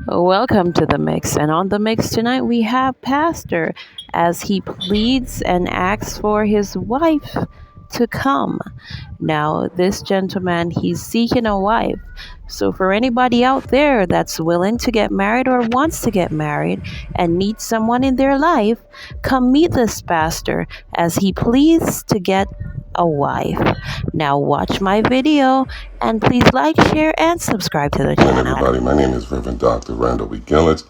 Welcome to the mix. And on the mix tonight, we have Pastor as he pleads and asks for his wife to come. Now, this gentleman, he's seeking a wife. So, for anybody out there that's willing to get married or wants to get married and needs someone in their life, come meet this pastor as he pleads to get a wife. Now, watch my video and please like, share, and subscribe to the Good channel. morning, everybody. My name is Reverend Dr. Randall B. Gillett.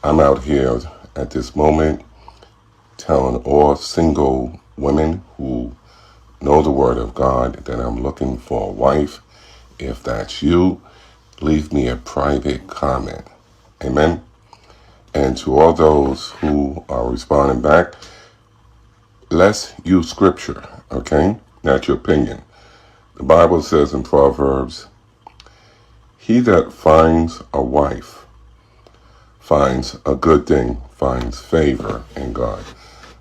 I'm out here at this moment telling all single women who know the Word of God that I'm looking for a wife. If that's you, leave me a private comment. Amen. And to all those who are responding back, let's use scripture, okay? Not your opinion. The Bible says in Proverbs, he that finds a wife finds a good thing, finds favor in God.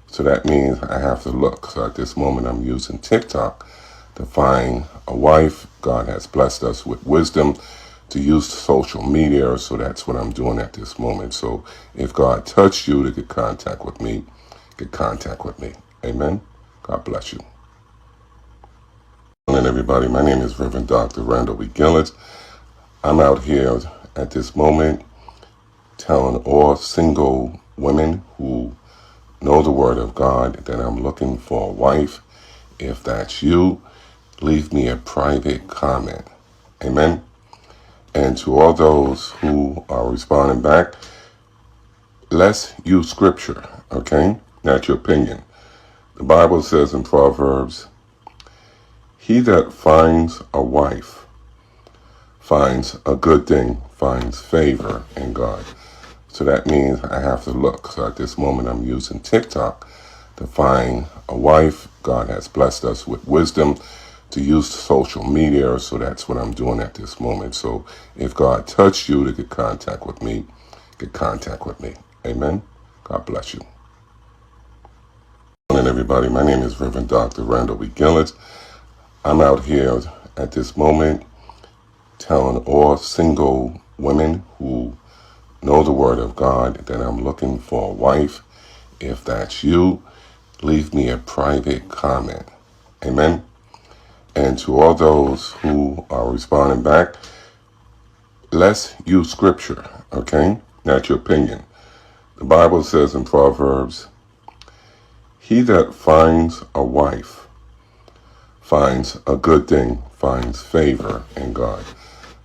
So that means I have to look. So at this moment, I'm using TikTok to find a wife. God has blessed us with wisdom to use social media. So that's what I'm doing at this moment. So if God touched you to get contact with me, get contact with me. Amen. God bless you. Good morning, everybody. My name is Reverend Dr. Randall B. Gillett. I'm out here at this moment telling all single women who know the Word of God that I'm looking for a wife. If that's you, leave me a private comment. Amen. And to all those who are responding back, let's use scripture, okay? Not your opinion. The Bible says in Proverbs, he that finds a wife finds a good thing, finds favor in God. So that means I have to look. So at this moment, I'm using TikTok to find a wife. God has blessed us with wisdom to use social media. So that's what I'm doing at this moment. So if God touched you to get contact with me, get contact with me. Amen. God bless you. Good morning, everybody. My name is Reverend Dr. Randall B. Gillett. I'm out here at this moment telling all single women who know the Word of God that I'm looking for a wife. If that's you, leave me a private comment. Amen. And to all those who are responding back, let's use scripture, okay? Not your opinion. The Bible says in Proverbs, he that finds a wife finds a good thing, finds favor in God.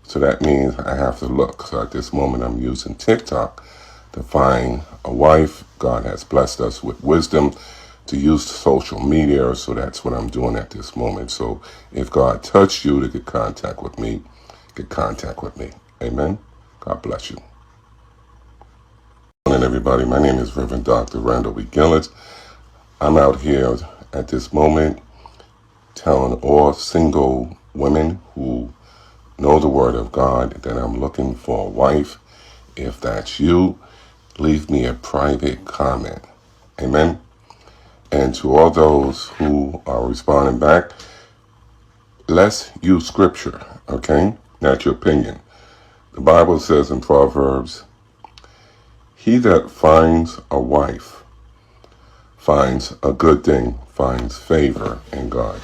So that means I have to look. So at this moment, I'm using TikTok to find a wife. God has blessed us with wisdom to use social media. So that's what I'm doing at this moment. So if God touched you to get contact with me, get contact with me. Amen. God bless you. Good morning, everybody. My name is Reverend Dr. Randall B. Gillett. I'm out here at this moment telling all single women who know the Word of God that I'm looking for a wife. If that's you, leave me a private comment. Amen. And to all those who are responding back, let's use scripture, okay? Not your opinion. The Bible says in Proverbs, he that finds a wife finds a good thing, finds favor in God.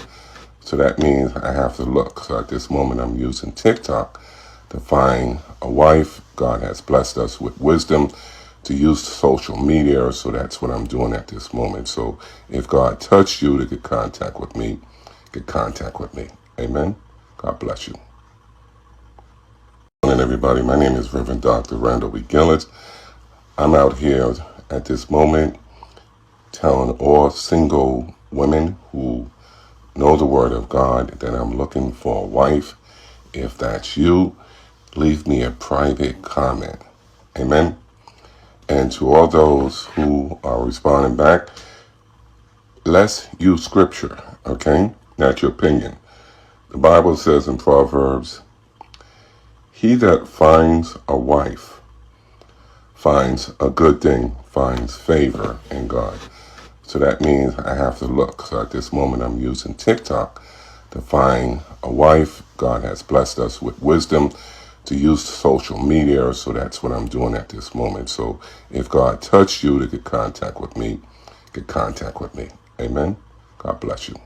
So that means I have to look. So at this moment, I'm using TikTok to find a wife. God has blessed us with wisdom to use social media. So that's what I'm doing at this moment. So if God touched you to get contact with me, get contact with me. Amen. God bless you. Good morning, everybody. My name is Reverend Dr. Randall B. Gillett. I'm out here at this moment telling all single women who know the Word of God that I'm looking for a wife. If that's you, leave me a private comment. Amen. And to all those who are responding back, let's use scripture, okay? Not your opinion. The Bible says in Proverbs, he that finds a wife finds a good thing, finds favor in God. So that means I have to look. So at this moment, I'm using TikTok to find a wife. God has blessed us with wisdom to use social media, so that's what I'm doing at this moment. So if God touched you to get contact with me, get contact with me. Amen. God bless you.